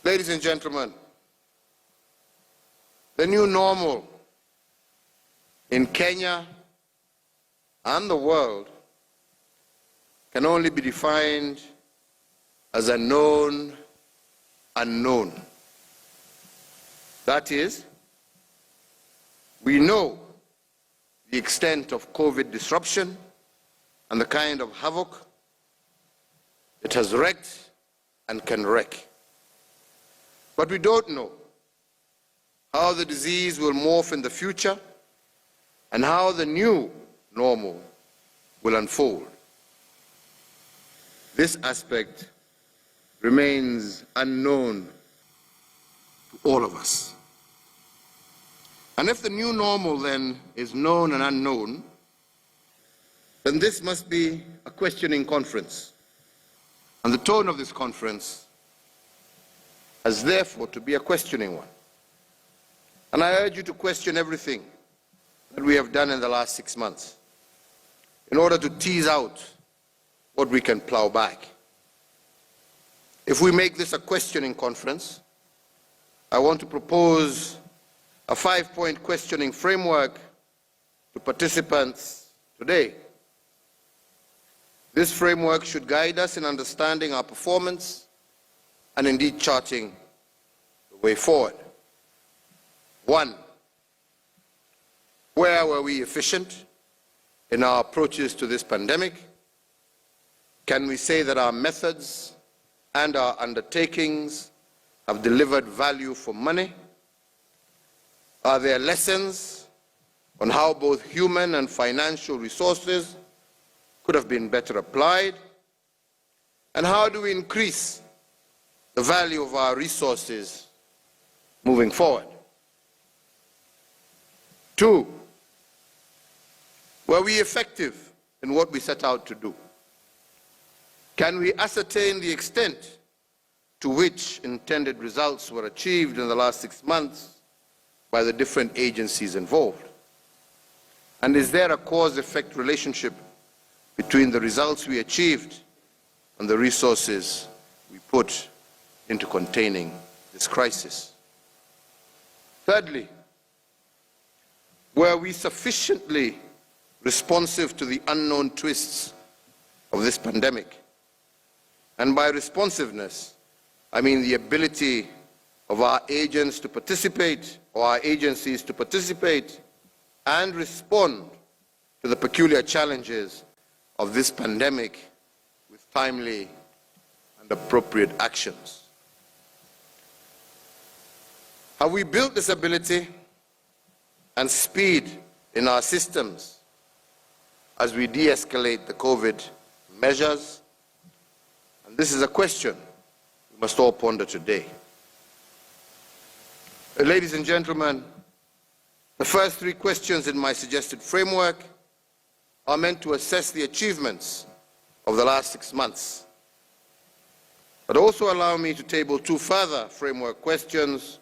Ladies and gentlemen, the new normal in Kenya and the world can only be defined as a known unknown. That is, we know the extent of COVID disruption and the kind of havoc it has wreaked and can wreak. But we don't know how the disease will morph in the future and how the new normal will unfold. This aspect remains unknown to all of us. And if the new normal then is known and unknown, then this must be a questioning conference. And the tone of this conference has therefore to be a questioning one. And I urge you to question everything that we have done in the last 6 months in order to tease out what we can plow back. If we make this a questioning conference, I want to propose a 5-point questioning framework to participants today. This framework should guide us in understanding our performance and indeed charting the way forward. 1, where were we efficient in our approaches to this pandemic? Can we say that our methods and our undertakings have delivered value for money? Are there lessons on how both human and financial resources could have been better applied? And how do we increase the value of our resources moving forward? 2, were we effective in what we set out to do? Can we ascertain the extent to which intended results were achieved in the last 6 months by the different agencies involved? And is there a cause-effect relationship between the results we achieved and the resources we put into containing this crisis? Thirdly, were we sufficiently responsive to the unknown twists of this pandemic? And by responsiveness, I mean the ability of our agents to participate, or our agencies to participate and respond to the peculiar challenges of this pandemic with timely and appropriate actions. Have we built this ability and speed in our systems as we de-escalate the COVID measures? And this is a question we must all ponder today. Ladies and gentlemen, the first 3 questions in my suggested framework are meant to assess the achievements of the last 6 months, but also allow me to table 2 further framework questions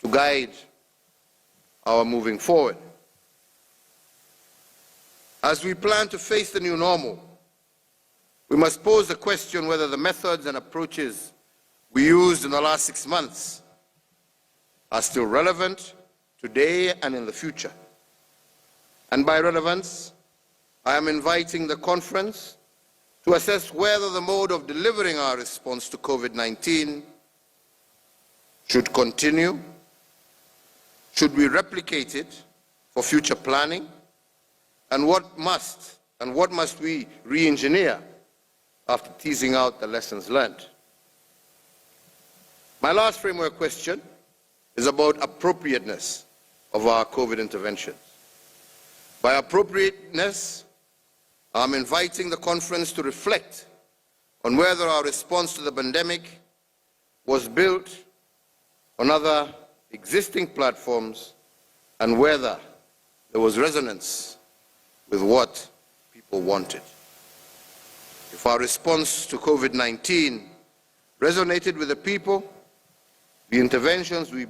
to guide our moving forward. As we plan to face the new normal, we must pose the question whether the methods and approaches we used in the last 6 months are still relevant today and in the future. And by relevance, I am inviting the conference to assess whether the mode of delivering our response to COVID-19 should continue, should we replicate it for future planning, and what must we re-engineer after teasing out the lessons learned. My last framework question is about appropriateness of our COVID interventions. By appropriateness, I'm inviting the conference to reflect on whether our response to the pandemic was built on other existing platforms and whether there was resonance with what people wanted. If our response to COVID-19 resonated with the people, the interventions we